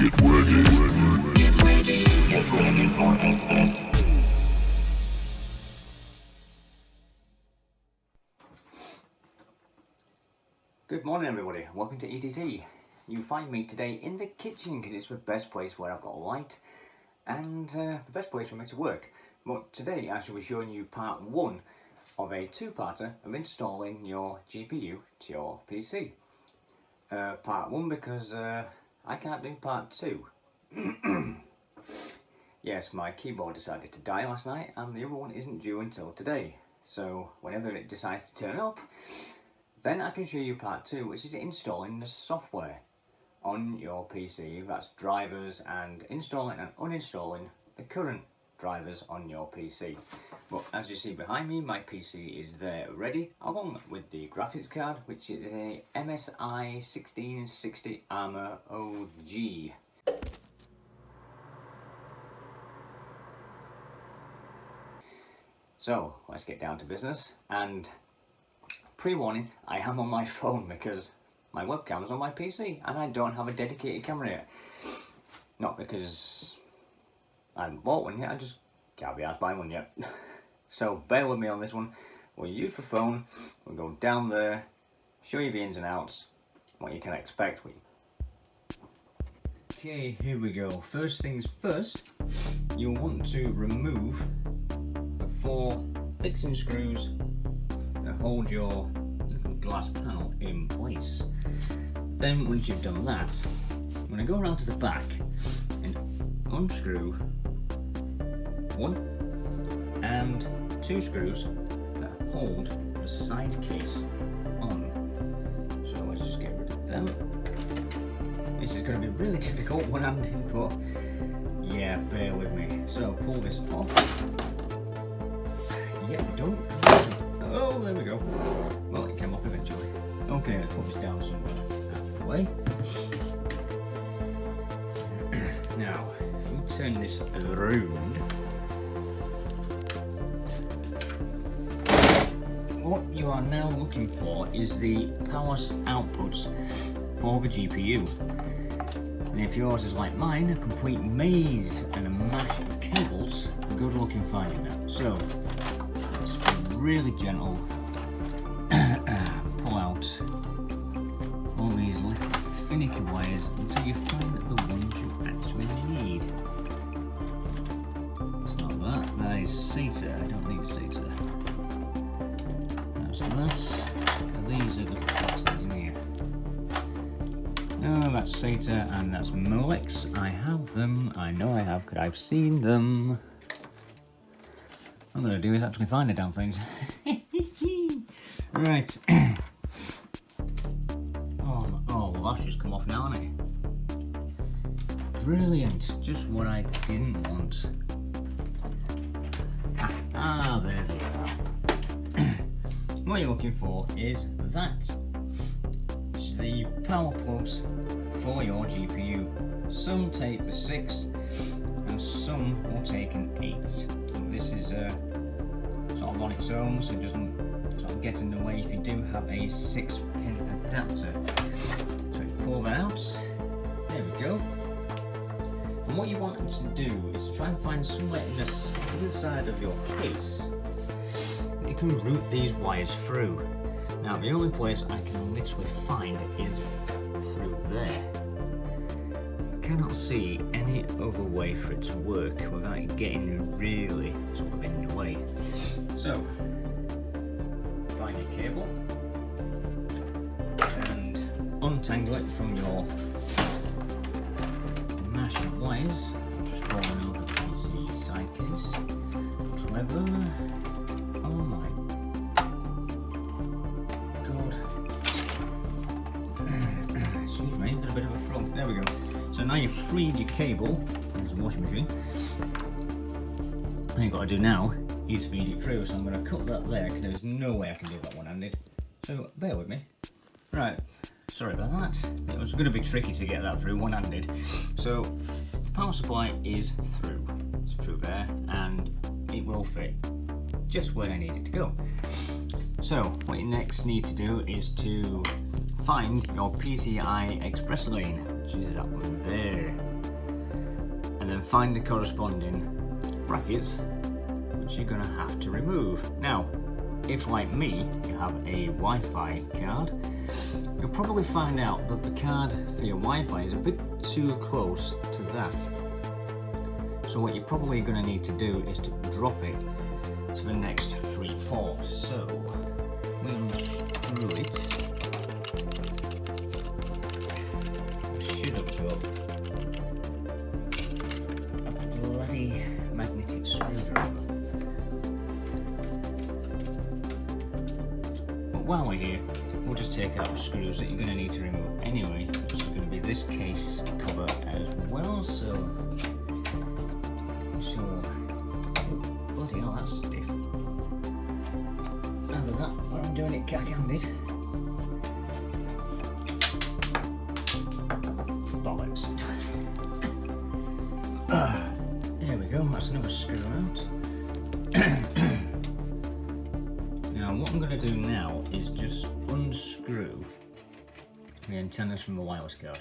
Get ready. Get ready. Get ready for this. Good morning everybody, welcome to ETT. You find me today in the kitchen because it's the best place where I've got light and the best place for me to work. But today I shall be showing you part 1 of a two-parter of installing your GPU to your PC. Part 1 because I can't do part 2. Yes, my keyboard decided to die last night and the other one isn't due until today. So whenever it decides to turn up, then I can show you part 2, which is installing the software on your PC. That's drivers and installing and uninstalling the current drivers on your PC. But as you see behind me, my PC is there ready, along with the graphics card, which is a MSI 1660 Armor OG. So let's get down to business, and pre-warning, I am on my phone because my webcam's on my PC and I don't have a dedicated camera yet. Not because I haven't bought one yet, I just can't be asked buying one yet. So bear with me on this one. We'll use the phone, we'll go down there, show you the ins and outs, what you can expect. Okay, here we go. First things first, you'll want to remove the 4 fixing screws that hold your little glass panel in place. Then once you've done that, I'm going to go around to the back and unscrew 1 and 2 screws that hold the side case on. So let's just get rid of them. This is going to be really difficult one-handed, but yeah, bear with me. So pull this off. Yeah, don't drop it. Oh, there we go. Well, it came off eventually. Okay, let's put this down somewhere out of the way. Now, if we turn this around, what you are now looking for is the power outputs for the GPU. And if yours is like mine, a complete maze and a mash of cables, good luck in finding that. So, let's be really gentle. Pull out all these little finicky wires until you find the ones you actually need. It's not that, that is SATA. I don't need SATA. That's that. And these are the plasters in here. Oh, that's SATA and that's Molex. I have them. I know I have because I've seen them. What I'm going to do is actually find the damn things. Right. Oh, well that's just come off now, hasn't it? Brilliant. Just what I didn't want. There they are. What you're looking for is that. The power plugs for your GPU. Some take the 6 and some will take an 8. This is sort of on its own, so it doesn't sort of get in the way if you do have a 6-pin adapter. So you pull that out. There we go. And what you want to do is to try and find somewhere in the inside of your case that you can route these wires through. Now the only place I can literally find is through there. I cannot see any other way for it to work without it getting really sort of in the way. So, find your cable and untangle it from your mash of wires. Just falling over the PC side case. Clever. Oh my. Excuse me, got a bit of a frog. There we go. So now you've freed your cable. There's a washing machine. All you've got to do now is feed it through. So I'm going to cut that there because there's no way I can do that one-handed. So bear with me. Right, sorry about that. It was going to be tricky to get that through one-handed. So the power supply is through. It's through there and it will fit just where I need it to go. So what you next need to do is to find your PCI Express lane, which is that one there. and then find the corresponding brackets which you're going to have to remove. Now, if like me, you have a Wi-Fi card, you'll probably find out that the card for your Wi-Fi is a bit too close to that. So what you're probably going to need to do is to drop it to the next 3 ports. So we unscrew it. I should have got a bloody magnetic screwdriver. But while we're here, we'll just take out the screws that you're going to need to remove anyway, which is going to be this case cover as well. So oh, bloody hell, that's stiff. Other than that, I'm doing it cack-handed. Bollocks. There we go, that's another screw out. Now what I'm going to do now is just unscrew the antennas from the wireless card.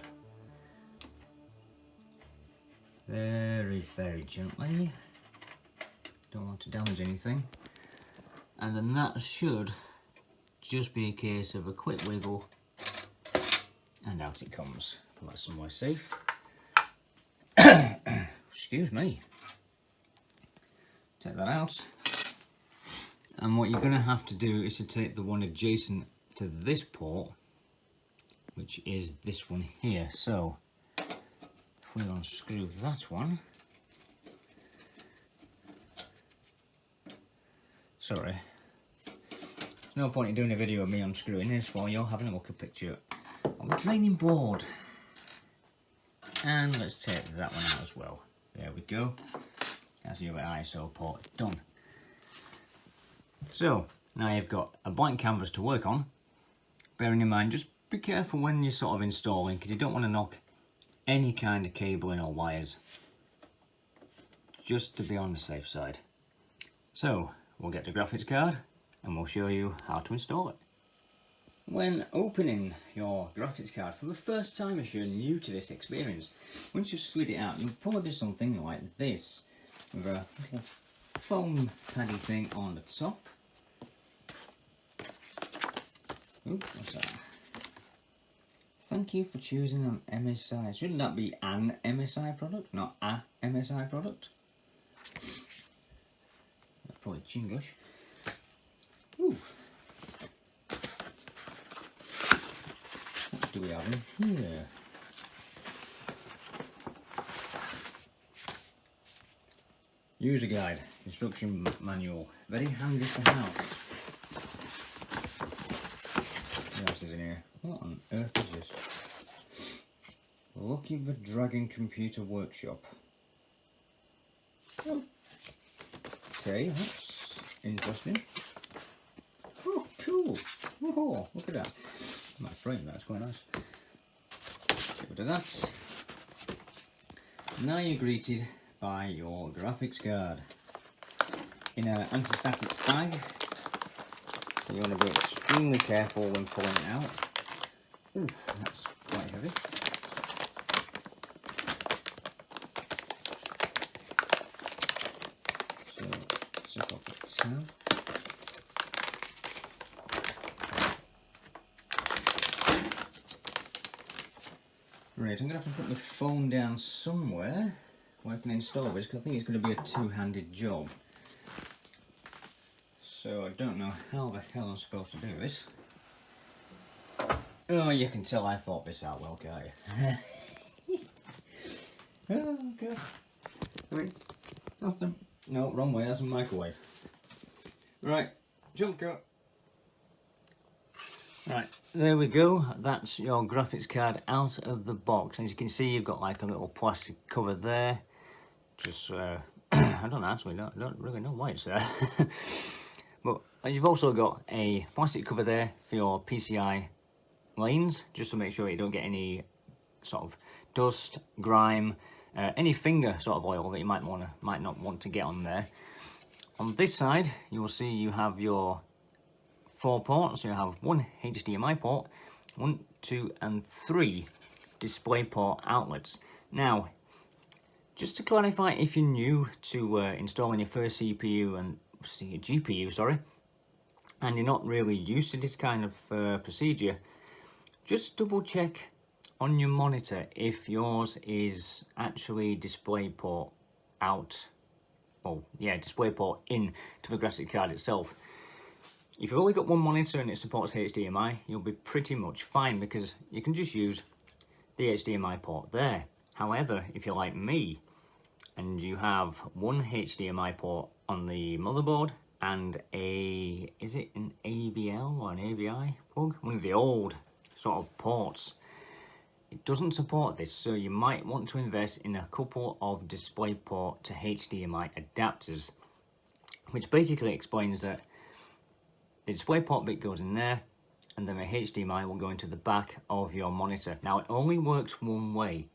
Very, very gently. Don't want to damage anything. And then that should just be a case of a quick wiggle and out it comes. Put that somewhere safe. Excuse me. Take that out. And what you're going to have to do is to take the one adjacent to this port, which is this one here. So if we unscrew that one, sorry, there's no point in doing a video of me unscrewing this while you're having a look at a picture of the draining board. And let's take that one out as well. There we go. That's your ISO port done. So now you've got a blank canvas to work on. Bearing in mind, just be careful when you're sort of installing, because you don't want to knock any kind of cabling or wires, just to be on the safe side. So we'll get the graphics card and we'll show you how to install it. When opening your graphics card for the first time, if you're new to this experience, once you've slid it out, you'll probably do something like this, with a little foam paddy thing on the top. Oops, what's that? Thank you for choosing an MSI. Shouldn't that be an MSI product, not a MSI product? That's probably Chinglish. Ooh. What do we have in here? User guide, instruction manual, very handy to have. What else is in here? What on earth is this? Lucky the Dragon Computer Workshop. Oh. Okay, that's interesting. Oh, cool. Oh, look at that. I might frame that, that's quite nice. Get rid of that. Now you're greeted by your graphics card in an anti-static bag. So you want to be extremely careful when pulling it out. Oof, that's quite heavy. So zip off the tab. Right, I'm going to have to put the phone down somewhere where I can install this, because I think it's going to be a two-handed job. So I don't know how the hell I'm supposed to do this. Oh, you can tell I thought this out well, can't you? Oh, God. Wait, nothing. No, wrong way, that's a microwave. Right, jump cut. Right, there we go. That's your graphics card out of the box. As you can see, you've got like a little plastic cover there. Just, I don't actually, I don't really know why it's there. But you've also got a plastic cover there for your PCI lanes, just to make sure you don't get any sort of dust, grime, any finger sort of oil that you might not want to get on there. On this side, you will see you have your 4 ports. You have 1 HDMI port, 1, 2, and 3 DisplayPort outlets. Now, Just to clarify, if you're new to installing your first CPU and GPU, sorry, and you're not really used to this kind of procedure, just double check on your monitor if yours is actually DisplayPort out. Oh yeah, DisplayPort in to the graphics card itself. If you've only got one monitor and it supports HDMI, you'll be pretty much fine because you can just use the HDMI port there. However, if you're like me and you have one HDMI port on the motherboard and is it an AVL or an AVI plug? One of the old sort of ports. It doesn't support this, so you might want to invest in a couple of DisplayPort to HDMI adapters, which basically explains that the DisplayPort bit goes in there, and then the HDMI will go into the back of your monitor. Now, it only works one way.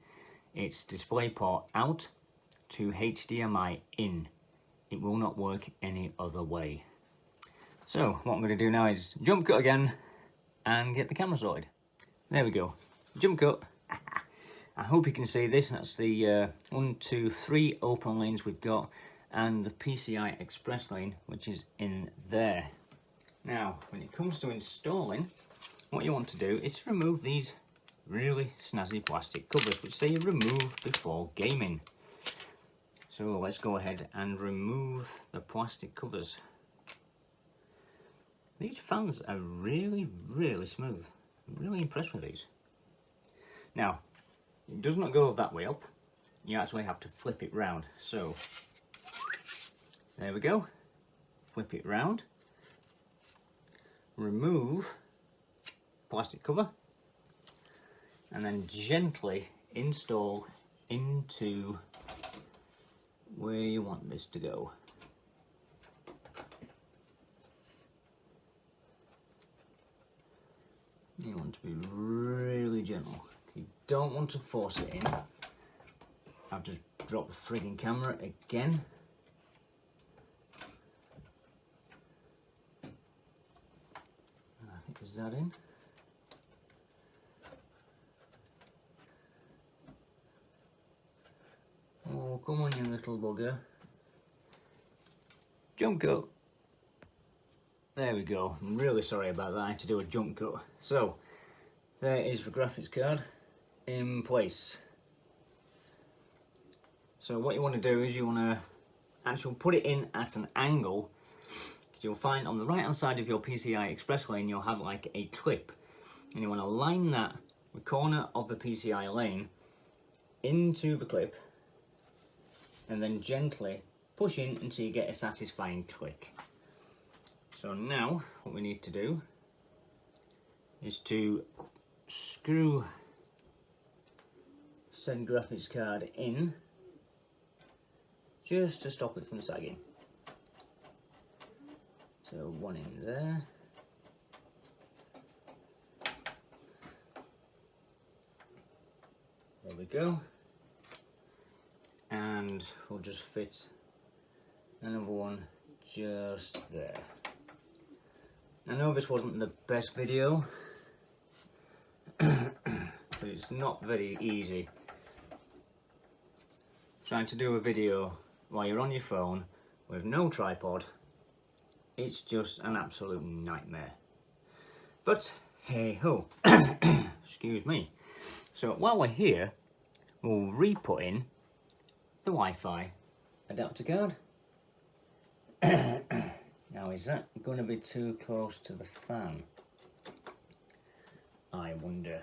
It's DisplayPort out to HDMI in. It will not work any other way. So, what I'm going to do now is jump cut again and get the camera sorted. There we go. Jump cut. I hope you can see this. That's the 1, 2, 3 open lanes we've got, and the PCI Express lane, which is in there. Now, when it comes to installing, what you want to do is remove these really snazzy plastic covers, which say remove before gaming. So let's go ahead and remove the plastic covers. These fans are really, really smooth. I'm really impressed with these. Now, it does not go that way up. You actually have to flip it round. So, there we go. Flip it round. Remove plastic cover. And then gently install into where you want this to go. You want to be really gentle. You don't want to force it in. I've just dropped the frigging camera again. I think is that in? Oh, come on, you little bugger. Jump cut. There we go. I'm really sorry about that. I had to do a jump cut. So, there is the graphics card in place. So what you want to do is you want to actually put it in at an angle. You'll find on the right hand side of your PCI Express lane you'll have like a clip, and you want to line that the corner of the PCI lane into the clip and then gently push in until you get a satisfying click. So now what we need to do is to screw said graphics card in just to stop it from sagging. So one in there. There we go. And we'll just fit another one just there. I know this wasn't the best video, but it's not very easy. Trying to do a video while you're on your phone with no tripod, it's just an absolute nightmare. But hey ho, excuse me. So while we're here, we'll re-put in the Wi-Fi adapter card. Now, is that going to be too close to the fan? I wonder.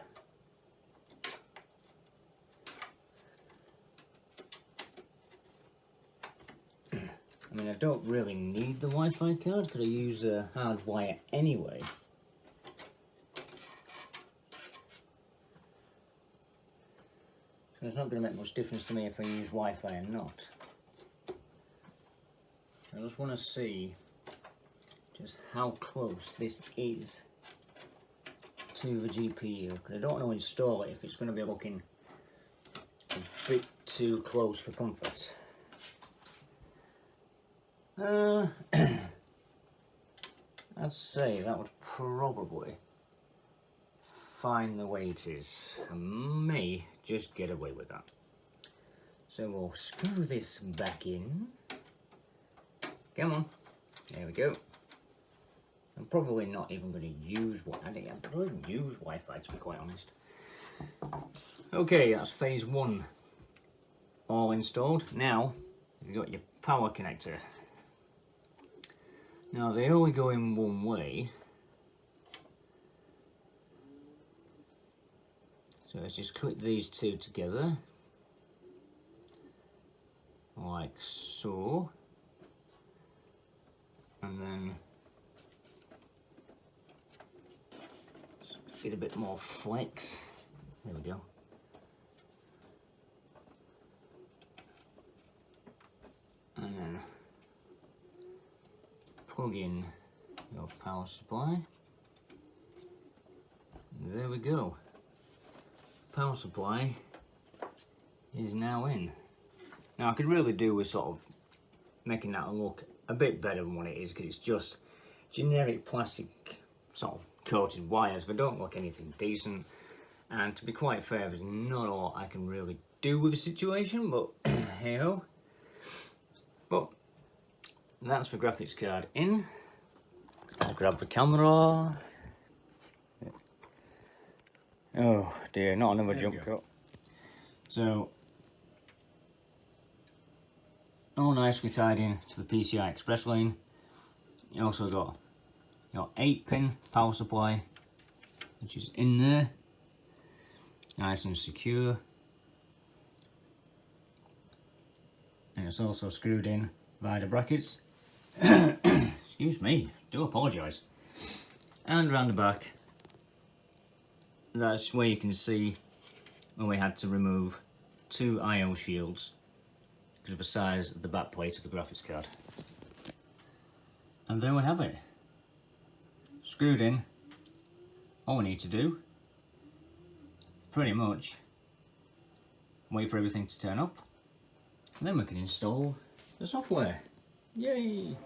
I mean, I don't really need the Wi-Fi card. Could I use a hard wire anyway? So it's not going to make much difference to me if I use Wi-Fi or not. I just want to see just how close this is to the GPU, because I don't want to install it if it's going to be looking a bit too close for comfort. I'd say that would probably find the way it is. I may just get away with that. So we'll screw this back in. Come on. There we go. I'm probably not even going to use I don't even use Wi-Fi, to be quite honest. Okay, that's phase 1 all installed. Now you've got your power connector. Now they only go in one way, so let's just click these two together like so, and then get a bit more flex. There we go. And then plug in your power supply. There we go. Power supply is now in. Now I could really do with sort of making that look a bit better than what it is, because it's just generic plastic sort of coated wires that don't look anything decent, and to be quite fair, there's not a lot I can really do with the situation, but hey ho. But that's the graphics card in. I'll grab the camera. Oh dear, not another jump cut. So all nicely tied in to the PCI Express lane. You also got your 8-pin power supply, which is in there, nice and secure, and it's also screwed in via the brackets. Excuse me, do apologise. And round the back, that's where you can see when we had to remove 2 I/O shields because of the size of the back plate of the graphics card. And there we have it. Screwed in. All we need to do, pretty much, wait for everything to turn up, and then we can install the software. Yay!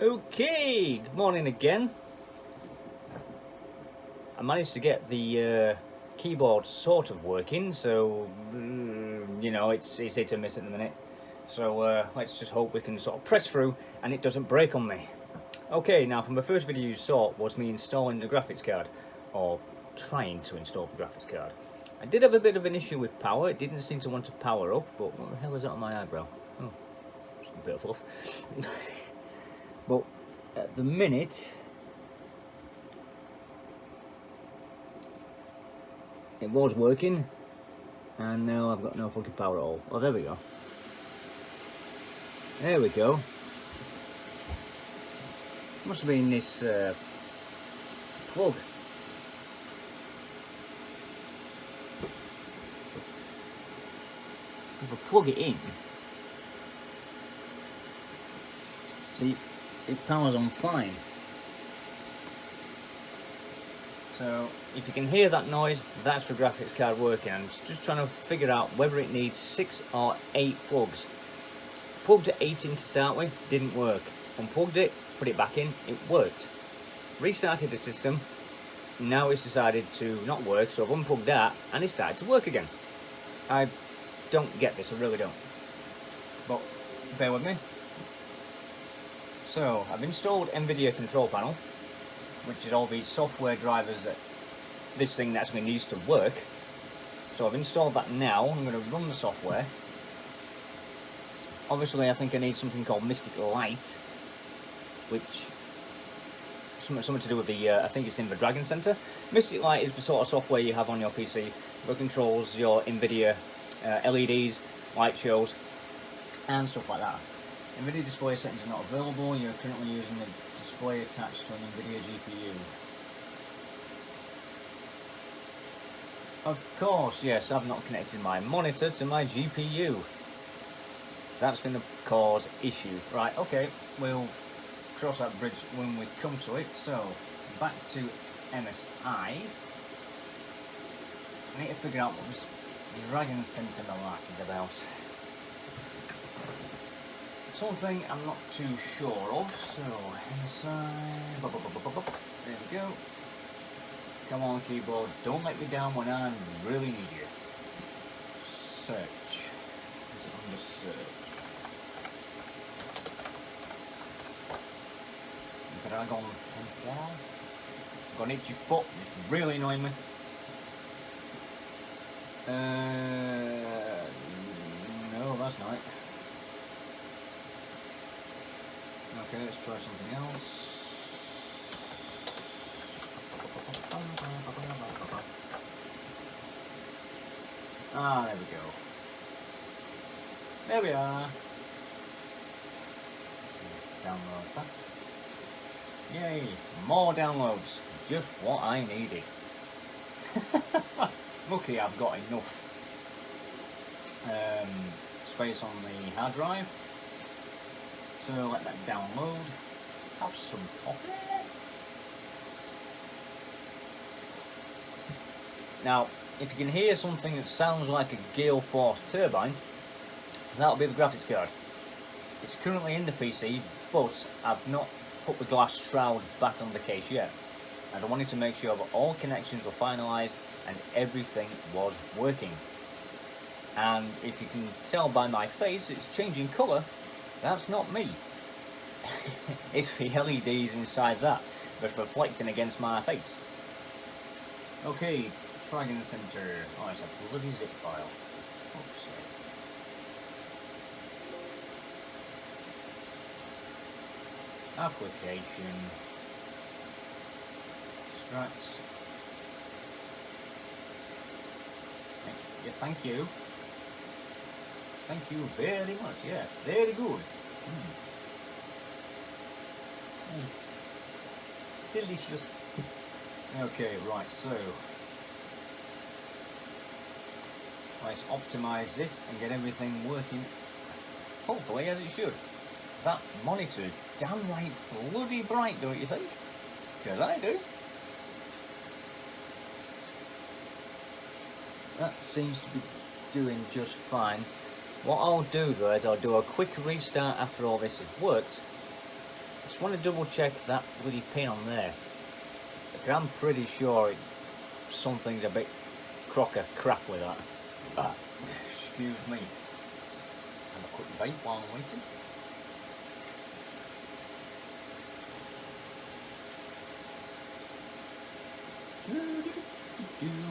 Okay, good morning again. I managed to get the keyboard sort of working, so you know, it's hit and miss at the minute. So let's just hope we can sort of press through and it doesn't break on me. Okay, now from the first video you saw was me installing the graphics card, or trying to install the graphics card. I did have a bit of an issue with power. It didn't seem to want to power up, but what the hell is that on my eyebrow? Oh, it's a bit of fluff. But at the minute, it was working, and now I've got no fucking power at all. Oh, there we go. There we go. Must have been this plug. If I plug it in, see, it powers on fine. So if you can hear that noise, that's the graphics card working. I'm just trying to figure out whether it needs 6 or 8 plugs. Plugged 8 in to start with, didn't work. Unplugged it, put it back in, it worked. Restarted the system, now it's decided to not work, so I've unplugged that and it started to work again. I don't get this, I really don't. But bear with me. So I've installed NVIDIA Control Panel, which is all these software drivers that this thing actually needs to work. So I've installed that now. I'm going to run the software. Obviously I think I need something called Mystic Light, which something to do with the, I think it's in the Dragon Center. Mystic Light is the sort of software you have on your PC that controls your NVIDIA LEDs, light shows, and stuff like that. NVIDIA display settings are not available. You're currently using the display attached to an NVIDIA GPU. Of course, yes, I've not connected my monitor to my GPU. That's going to cause issues. Right, okay, we'll cross that bridge when we come to it. So, back to MSI. I need to figure out what this Dragon Center malark is about. Something I'm not too sure of, so inside, there we go. Come on keyboard, don't let me down when I really need you. Search. Is it Research. Dragon Temporal. I've got an itchy foot, it's really annoying me. No, that's not it. Okay, let's try something else. Ah, there we go. There we are. Download that. Yay, more downloads. Just what I needed. Lucky I've got enough space on the hard drive. So let that download. Have some coffee. Now, if you can hear something that sounds like a Gale Force turbine, that'll be the graphics card. It's currently in the PC, but I've not put the glass shroud back on the case yet. And I wanted to make sure that all connections were finalised and everything was working. And if you can tell by my face, it's changing colour. That's not me. It's the LEDs inside that that's reflecting against my face. Okay, Dragon Center. Oh, it's a bloody zip file. Oops. Application. Extract. Yeah, thank you. Thank you very much. Yeah, very good. Delicious. Okay, right, so let's optimize this and get everything working, hopefully as it should. That monitor, damn right bloody bright, don't you think? Because I do. That seems to be doing just fine. What I'll do though is I'll do a quick restart after all this has worked. Just want to double check that bloody pin on there. Because I'm pretty sure something's a bit crocker crap with that. Excuse me. Have a quick bite while I'm waiting.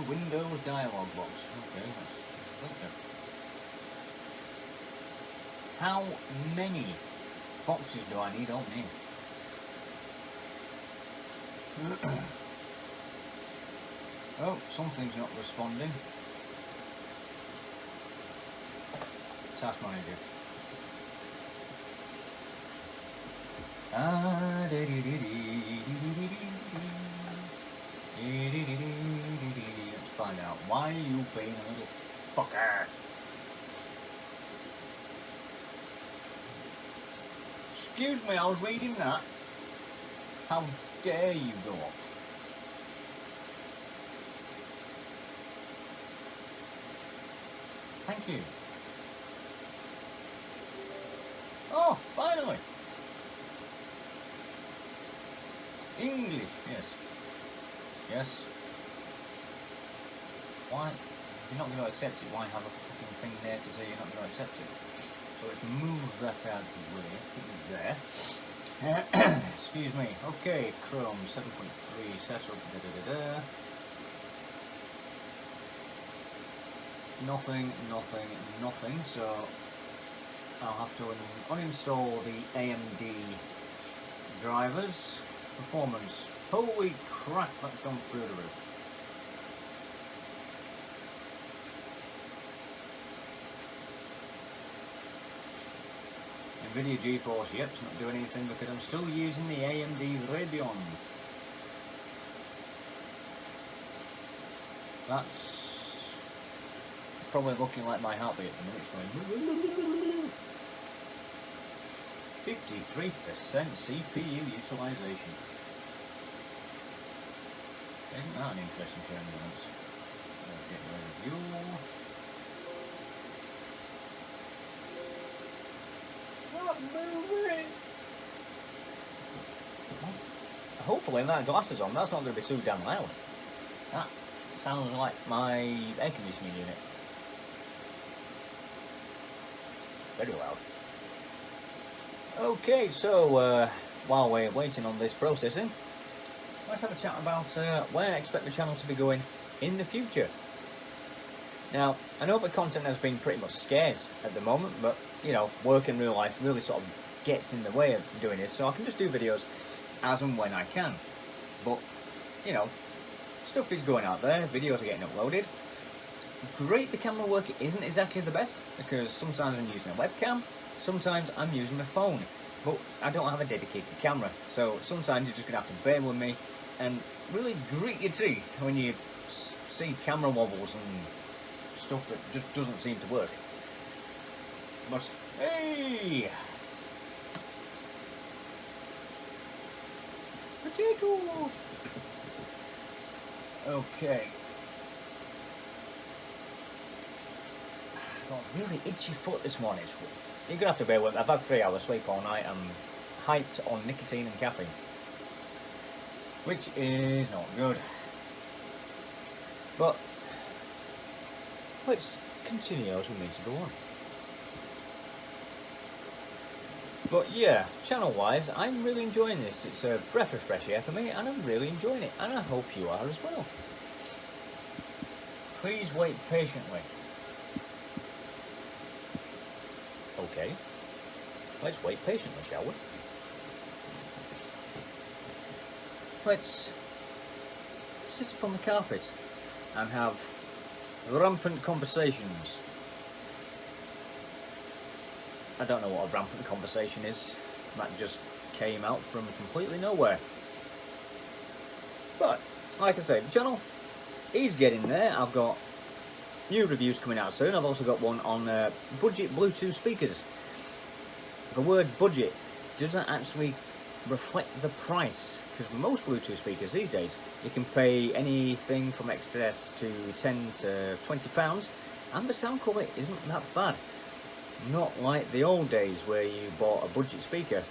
Windows dialog box. Okay, that's okay. How many boxes do I need on me? Oh, something's not responding. Task manager. Let's find out. Why are you being a little fucker? Excuse me, I was reading that. How dare you go off? Thank you. Oh, finally. English, yes. Yes. Why? If you're not going to accept it, why have a fucking thing there to say you're not going to accept it? So let's move that out of the way. Put it there. Excuse me. Okay, Chrome 7.3 setup. Nothing. So I'll have to uninstall the AMD drivers. Performance. Holy crap, that's gone through the roof. NVIDIA GeForce, yep, it's not doing anything because I'm still using the AMD Radeon. That's probably looking like my heartbeat at the minute. It's going 53% CPU utilization. Isn't that an interesting turn of events? Get rid of you. Hopefully that glasses on, that's not going to be so damn loud. That sounds like my air conditioning unit. very loud. Okay, so while we're waiting on this processing, let's have a chat about where I expect the channel to be going in the future. Now, I know the content has been pretty much scarce at the moment, but you know, work in real life really sort of gets in the way of doing this, so I can just do videos as and when I can. But you know, stuff is going out there, videos are getting uploaded. Great, the camera work isn't exactly the best, because sometimes I'm using a webcam, sometimes I'm using my phone, but I don't have a dedicated camera, so sometimes you're just going to have to bear with me and really grit your teeth when you see camera wobbles and stuff that just doesn't seem to work. But hey, potato. Okay. I've got a really itchy foot this morning. You're gonna have to bear with me. I've had 3 hours sleep all night. I'm hyped on nicotine and caffeine, which is not good. But let's continue as we need to go on. But yeah, channel-wise, I'm really enjoying this. It's a breath of fresh air for me, and I'm really enjoying it, and I hope you are as well. Please wait patiently. Okay, let's wait patiently, shall we? Let's sit upon the carpet and have rampant conversations. I don't know what a rampant conversation is. That just came out from completely nowhere. But, like I say, the channel is getting there. I've got new reviews coming out soon. I've also got one on budget Bluetooth speakers. The word budget doesn't actually reflect the price, because most Bluetooth speakers these days, you can pay anything from excess to £10 to £20, and the sound quality isn't that bad. Not like the old days where you bought a budget speaker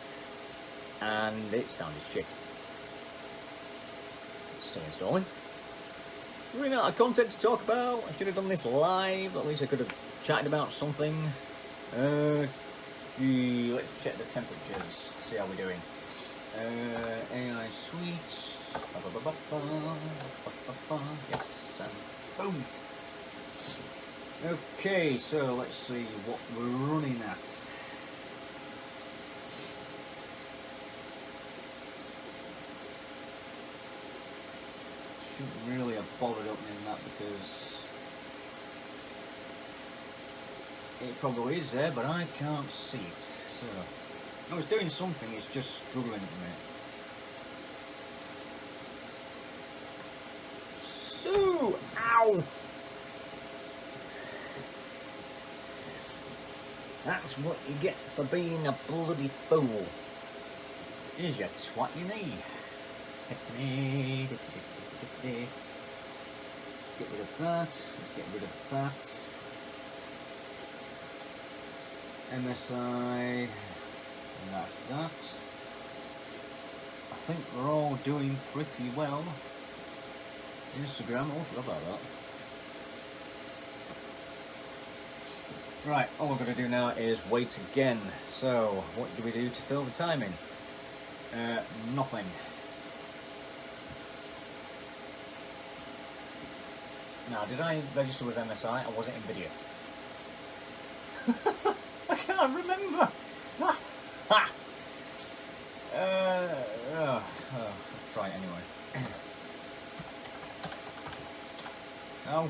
and it sounded shit. Still installing. Running out of content to talk about. I should have done this live. At least I could have chatted about something. Let's check the temperatures. See how we're doing. AI Suite. Yes, and boom. Okay, so let's see what we're running at. Shouldn't really have bothered opening that because it probably is there, but I can't see it. So, I was doing something, it's just struggling at the minute. So, ow! That's what you get for being a bloody fool. Here's your twat you need. Get rid of that. Let's get rid of that. MSI. And that's that. I think we're all doing pretty well. Instagram, oh, I forgot about that. Right, all we're going to do now is wait again. So, what do we do to fill the time in? Nothing. Now, did I register with MSI or was it NVIDIA? I can't remember! I'll try it anyway. Oh.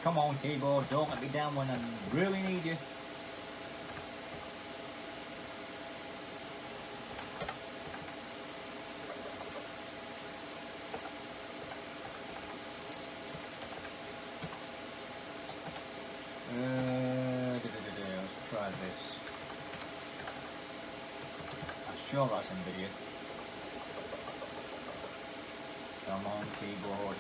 Come on, keyboard, don't let me down when I really need you. Let's try this. I'm sure that's NVIDIA. Come on, keyboard.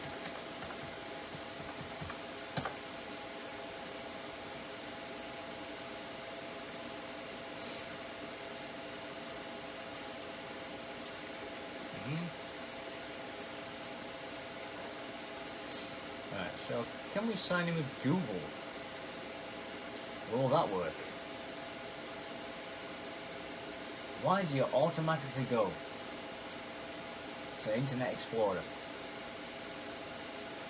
Right, so can we sign in with Google? Will that work? Why do you automatically go to Internet Explorer?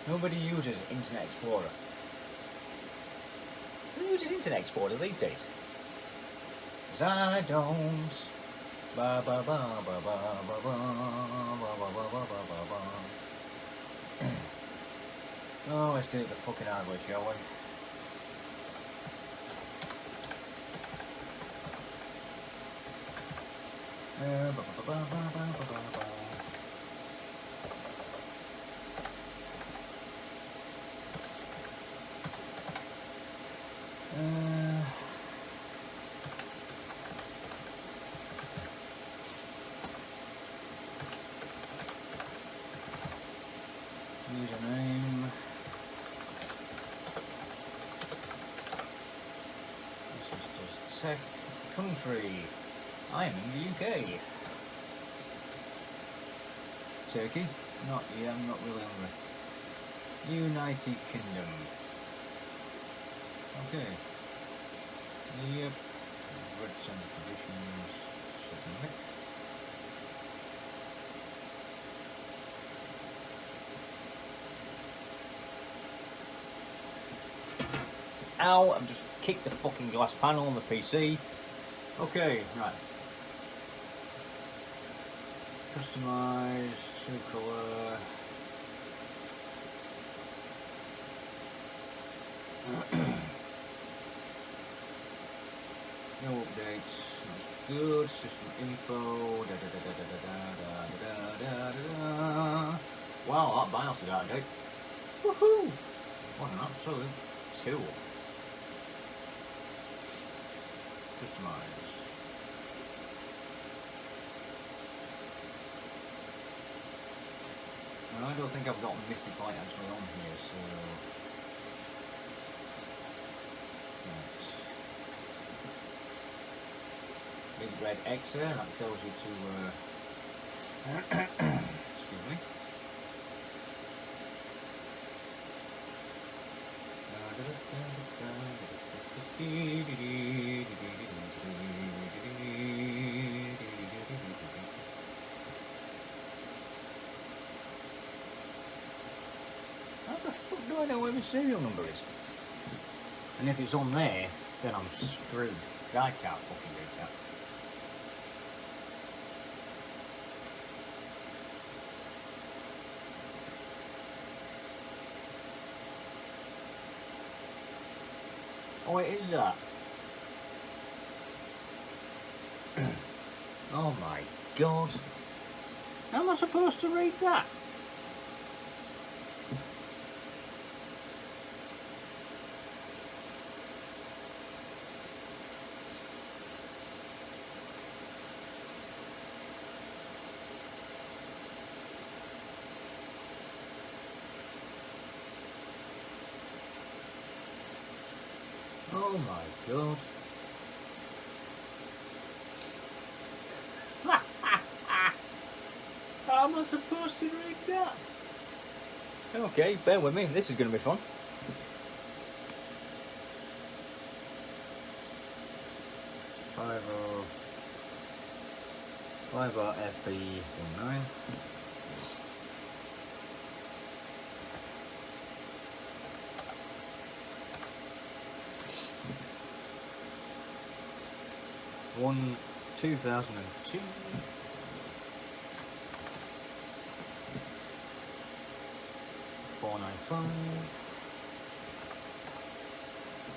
Nobody uses Internet Explorer. Who uses Internet Explorer these days? 'Cause I don't. Ba ba ba ba ba ba ba ba ba ba ba ba ba. Oh, let's do it the fucking hard way, shall we? Ba ba ba ba ba ba ba ba. Username. This is just tech. Country. I am in the UK. Turkey? Not yet, I'm not really hungry. United Kingdom. Okay. Yep. Rights and conditions. Submit. Ow, I've just kicked the fucking glass panel on the PC. Okay, right. Customize, true colour. No updates. That's good. System info. Da, da, da, da, da, da, da, da, da, da, da. Wow, that BIOS is out of date. Woohoo! What an absolute tool. Customize. No, I don't think I've got Mystic Light actually on here, so. Big red X there, that tells you to, excuse me. How the fuck do I know where my serial number is? And if it's on there, then I'm screwed. I can't fucking read that. Oh, it is that. Oh my god. How am I supposed to read that? Oh my god. How am I supposed to read that? Okay, bear with me, this is going to be fun. Five FB19. One 2002.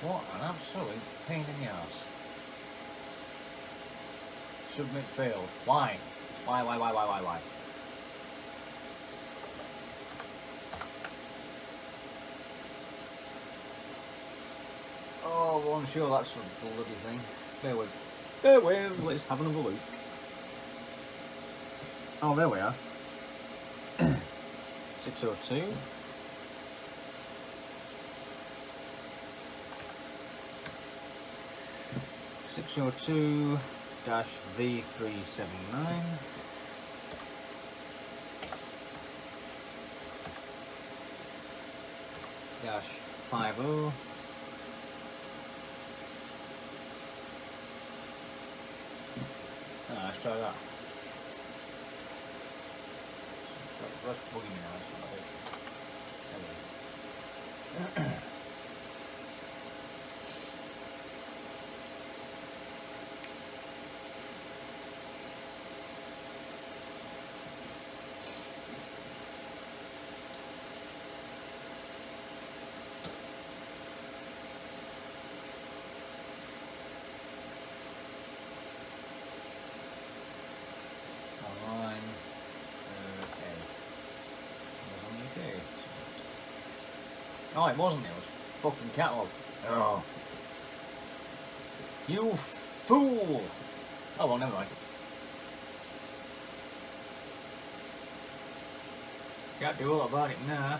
What an absolute pain in the ass. Submit failed. Why? Why? Oh, well, I'm sure that's a bloody thing. Bear with, let's have another look. Oh, there we are. 602. -V379 -50 Ah, let's try that. That's bugging me now. Anyway. Oh, it wasn't. It was fucking catalogue. Oh. You fool! Oh, well, never mind. Can't do all about it now.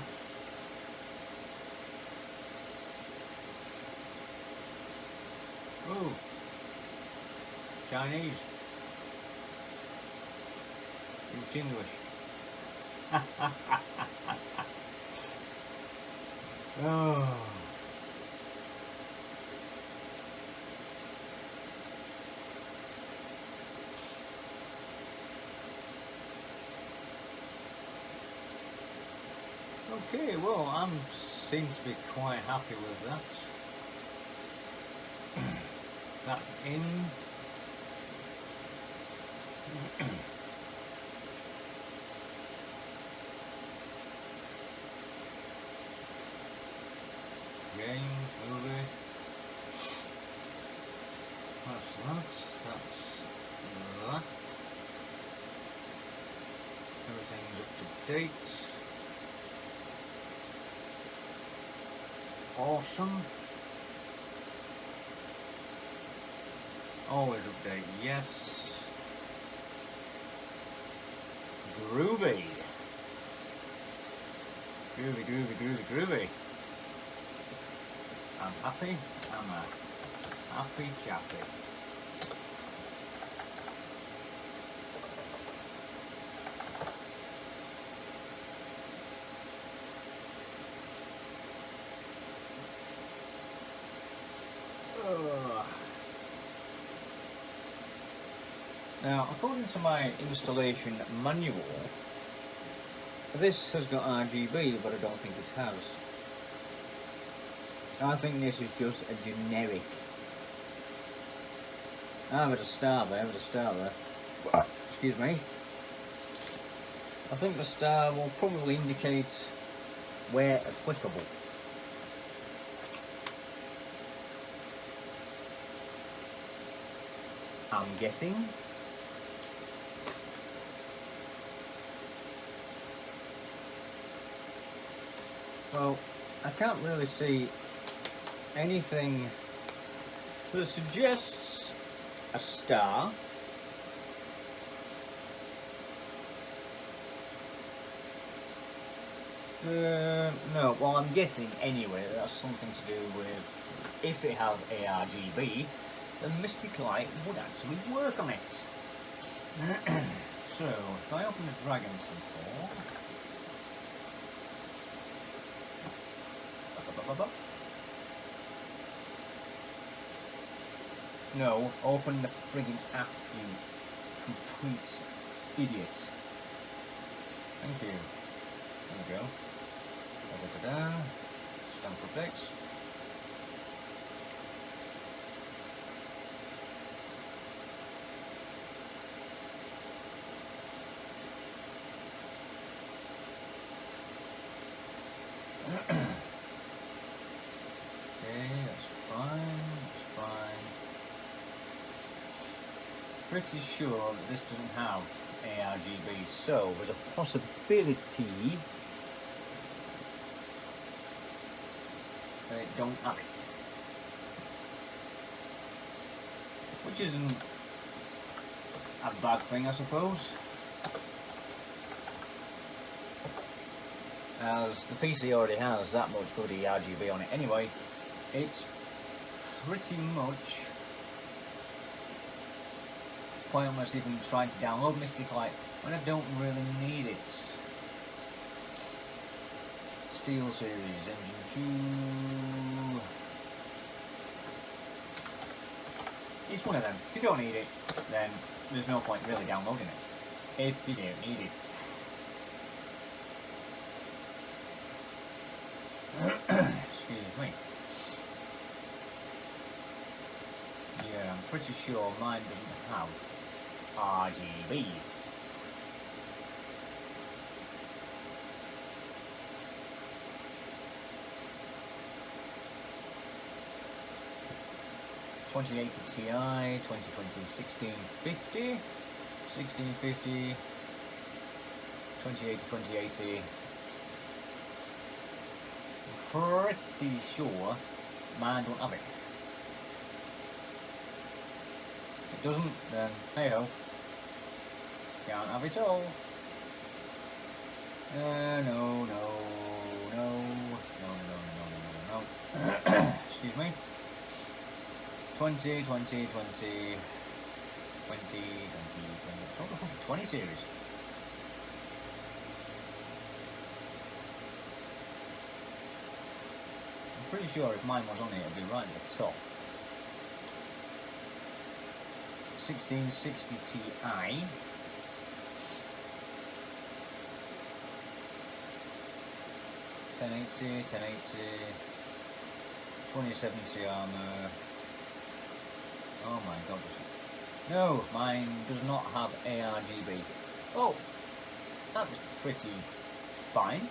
Ooh. Chinese. It's English. Oh. Okay, well, I seem to be quite happy with that. That's in. Game, movie. That's that. Everything's up to date. Awesome. Always update, yes. Groovy. Groovy. I'm happy. I'm a happy chappy. Now, according to my installation manual, this has got RGB, but I don't think it has. I think this is just a generic. There's a star there, Excuse me. I think the star will probably indicate where applicable. I'm guessing. Well, I can't really see anything that suggests a star. No, well, I'm guessing anyway that's something to do with if it has ARGB, the Mystic Light would actually work on it. So, if I open the Dragon Temple. No, open the friggin' app, you complete idiot. Thank you. There we go. Da-da-da-da. Stand for fix. Okay, that's fine. Pretty sure that this doesn't have ARGB, so there's a possibility that it don't have it. Which isn't a bad thing, I suppose. As the PC already has that much good RGB on it anyway, it's pretty much pointless even trying to download Mystic Light when I don't really need it. Steel Series, Engine 2. It's one of them. If you don't need it, then there's no point really downloading it. If you don't need it. Excuse me. Yeah, I'm pretty sure mine doesn't have RGB. .2080 Ti, 2020 1650, 1650, 2080, 2080. I'm pretty sure mine don't have it. If it doesn't, then hey ho. Can't have it all. No. Excuse me. 20, series. I'm pretty sure if mine was on it, it'd be right at the top. 1660 Ti. 1080, 2070 armor. Oh my god. No, mine does not have ARGB. Oh, that was pretty fine.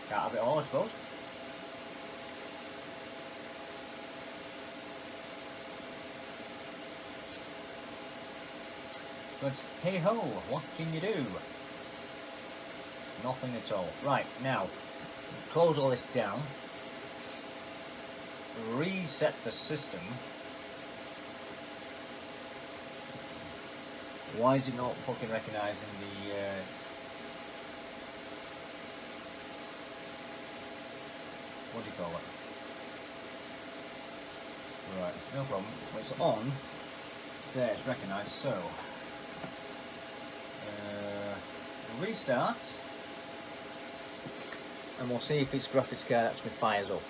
Can't have it all, I suppose. But hey ho, what can you do? Nothing at all. Right, now, close all this down. Reset the system. Why is it not fucking recognising the what do you call it? Right, no problem. When it's on, it's there, it's recognised, so restart, and we'll see if its graphics card actually fires up.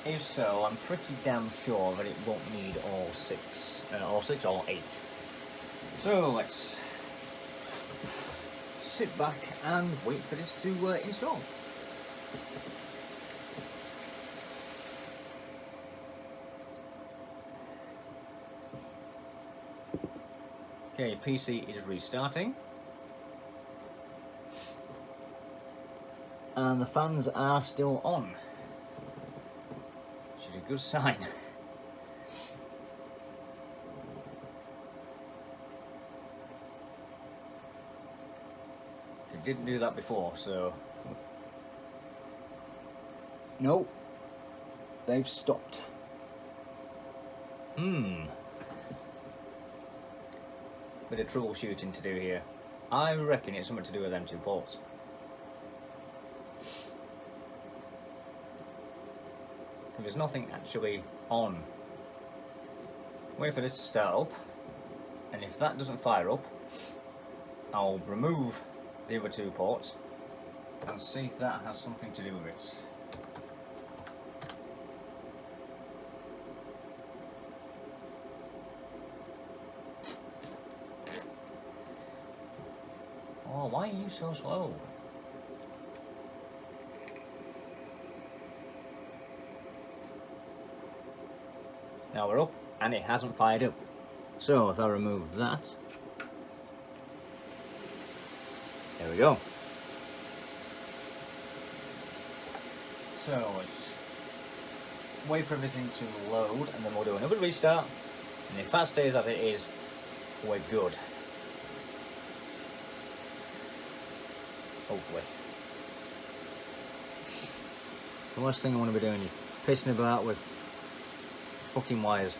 If so, I'm pretty damn sure that it won't need all six, or 8. So let's sit back and wait for this to install. Okay, PC is restarting. And the fans are still on, which is a good sign. It didn't do that before, so... Nope. They've stopped. Bit of troubleshooting to do here. I reckon it's something to do with them 2 ports. There's nothing actually on. Wait for this to start up, and if that doesn't fire up, I'll remove the other 2 ports and see if that has something to do with it. Oh, why are you so slow? Now we're up, and it hasn't fired up. So if I remove that, there we go. So let's wait for everything to load, and then we'll do another restart. And if that stays as it is, we're good. Hopefully. The last thing I want to be doing is pissing about with fucking wires.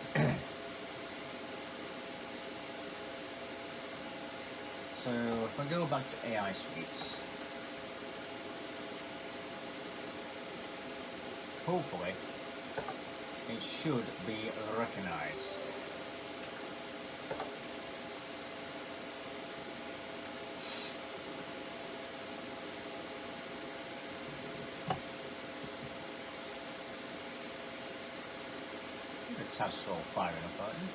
So if I go back to AI Suites, hopefully it should be recognised. tad slow firing up, aren't you?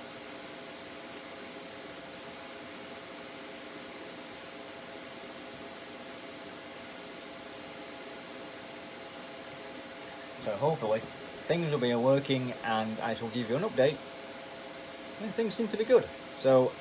So hopefully things will be working and I shall give you an update when things seem to be good. So